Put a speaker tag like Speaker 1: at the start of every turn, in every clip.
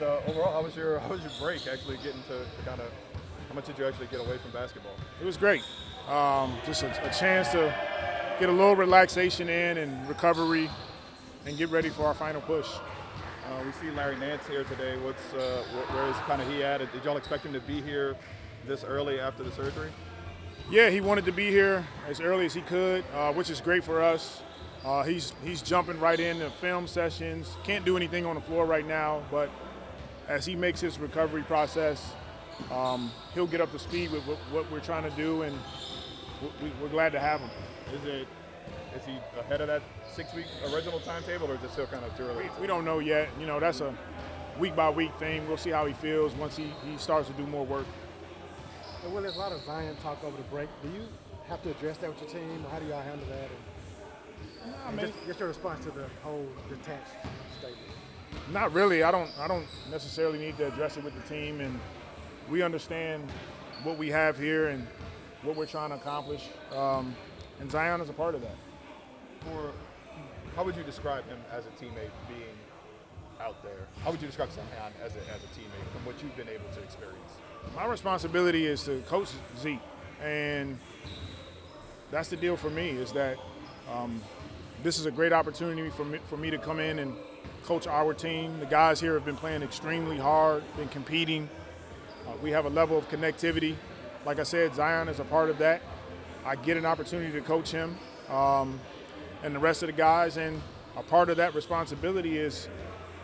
Speaker 1: overall, how was your break? Actually, getting to kind of how much did you actually get away from basketball?
Speaker 2: It was great. Just a chance to get a little relaxation in and recovery and get ready for our final push.
Speaker 1: We see Larry Nance here today. Where is kind of he at? Did y'all expect him to be here this early after the surgery?
Speaker 2: Yeah, he wanted to be here as early as he could, which is great for us. He's jumping right into film sessions. Can't do anything on the floor right now, but as he makes his recovery process, he'll get up to speed with what we're trying to do, and we're glad to have him.
Speaker 1: Is he ahead of that 6-week original timetable, or is it still kind of too early?
Speaker 2: We don't know yet. You know, that's a week-by-week thing. We'll see how he feels once he starts to do more work.
Speaker 3: And Willie, there's a lot of Zion talk over the break. Do you have to address that with your team? How do y'all handle that? Just your response to the whole detached statement.
Speaker 2: Not really. I don't necessarily need to address it with the team, and we understand what we have here and what we're trying to accomplish. And Zion is a part of that.
Speaker 1: How would you describe him as a teammate being out there? How would you describe Zion as a teammate from what you've been able to experience?
Speaker 2: My responsibility is to coach Zeke, and that's the deal for me, is that this is a great opportunity for me to come in and coach our team. The guys here have been playing extremely hard, been competing. We have a level of connectivity. Like I said, Zion is a part of that. I get an opportunity to coach him and the rest of the guys, and a part of that responsibility is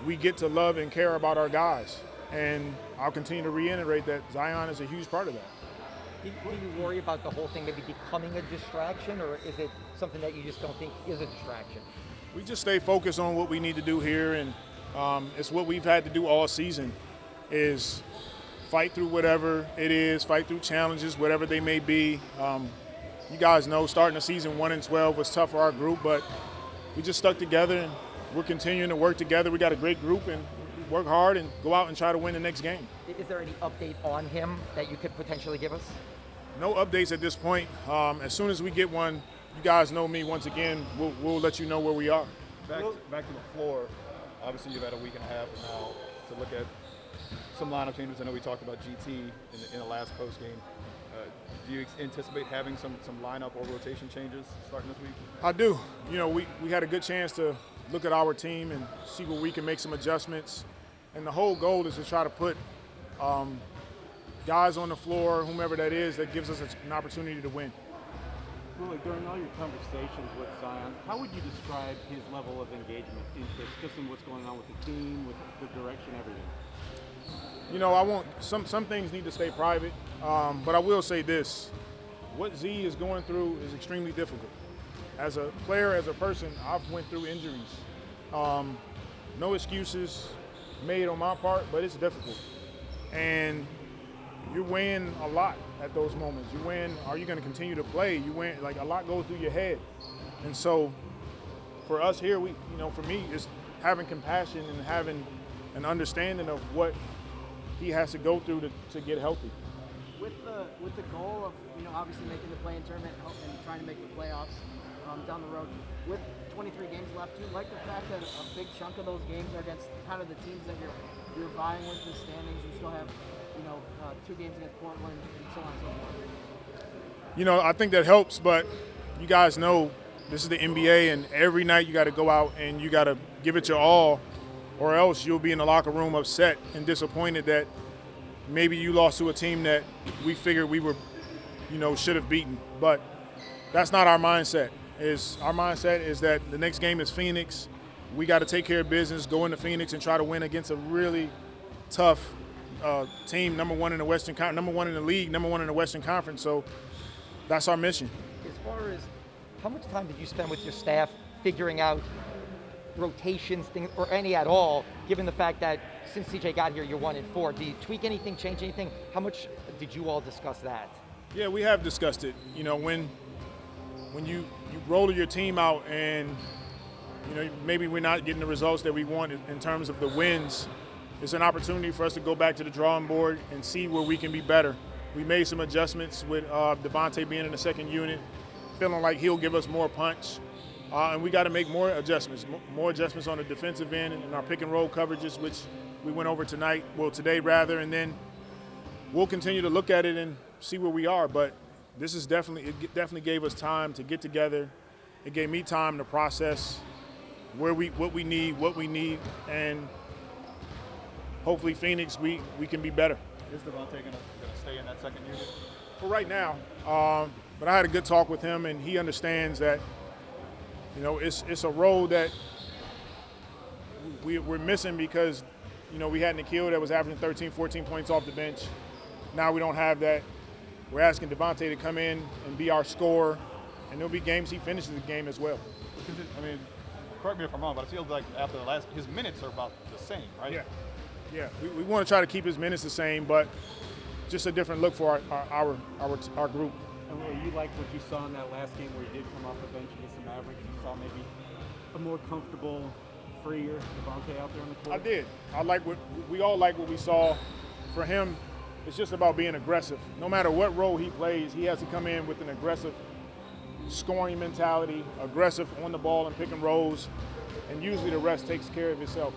Speaker 2: we get to love and care about our guys. And I'll continue to reiterate that Zion is a huge part of that.
Speaker 4: Do you worry about the whole thing maybe becoming a distraction, or is it something that you just don't think is a distraction?
Speaker 2: We just stay focused on what we need to do here, and it's what we've had to do all season, is fight through whatever it is, fight through challenges, whatever they may be. You guys know starting the season 1-12 was tough for our group, but we just stuck together, and we're continuing to work together. We got a great group, and we work hard and go out and try to win the next game.
Speaker 4: Is there any update on him that you could potentially give us?
Speaker 2: No updates at this point. As soon as we get one, you guys know me once again, we'll let you know where we are.
Speaker 1: Back to the floor. Obviously, you've had a week and a half now to look at some lineup changes. I know we talked about GT in the last post game. Do you anticipate having some lineup or rotation changes starting this week?
Speaker 2: I do. You know, we had a good chance to look at our team and see where we can make some adjustments. And the whole goal is to try to put guys on the floor, whomever that is, that gives us an opportunity to win.
Speaker 5: Willie, during all your conversations with Zion, how would you describe his level of engagement, interest, just in what's going on with the team, with the direction, everything?
Speaker 2: You know, some things need to stay private, but I will say this. What Z is going through is extremely difficult. As a player, as a person, I've went through injuries. No excuses made on my part, but it's difficult. And you're weighing a lot at those moments. You're weighing, are you going to continue to play? You weighing, like, a lot goes through your head. And so for us here, for me, it's having compassion and having an understanding of what he has to go through to get healthy.
Speaker 6: With the goal of obviously making the play-in tournament and trying to make the playoffs down the road, with 23 games left, do you like the fact that a big chunk of those games are against kind of the teams that you're vying with in the standings? You still have 2 games against Portland and so on and so forth.
Speaker 2: I think that helps, but you guys know this is the NBA, and every night you got to go out and you got to give it your all, or else you'll be in the locker room upset and disappointed that maybe you lost to a team that we figured we were, should have beaten. But that's not our mindset. Our mindset is that the next game is Phoenix. We got to take care of business, go into Phoenix and try to win against a really tough team, number one in the league, number one in the Western Conference. So that's our mission.
Speaker 4: As far as how much time did you spend with your staff figuring out rotations, things, or any at all, given the fact that since CJ got here, you're 1-4. Do you tweak anything, change anything? How much did you all discuss that?
Speaker 2: Yeah, we have discussed it. When you roll your team out and, maybe we're not getting the results that we want in terms of the wins, it's an opportunity for us to go back to the drawing board and see where we can be better. We made some adjustments with Devontae being in the second unit, feeling like he'll give us more punch. And we got to make more adjustments on the defensive end and our pick and roll coverages, which we went over today rather, and then we'll continue to look at it and see where we are. But this is definitely gave us time to get together. It gave me time to process what we need, and hopefully Phoenix, we can be better.
Speaker 1: Is Devontae going to stay in that second unit?
Speaker 2: For right now, but I had a good talk with him, and he understands that, you know, it's a role that we're missing because, you know, we had Nikhil that was averaging 13, 14 points off the bench. Now we don't have that. We're asking Devontae to come in and be our scorer, and there'll be games he finishes the game as well.
Speaker 1: I mean, correct me if I'm wrong, but it feels like after his minutes are about the same, right?
Speaker 2: Yeah. We want to try to keep his minutes the same, but just a different look for our group.
Speaker 5: And Will, you liked what you saw in that last game where he did come off the bench against the Mavericks? You saw maybe a more comfortable, freer Devontae out there on the court?
Speaker 2: I did. We all like what we saw. For him, it's just about being aggressive. No matter what role he plays, he has to come in with an aggressive scoring mentality, aggressive on the ball and pick and rolls, and usually the rest takes care of itself.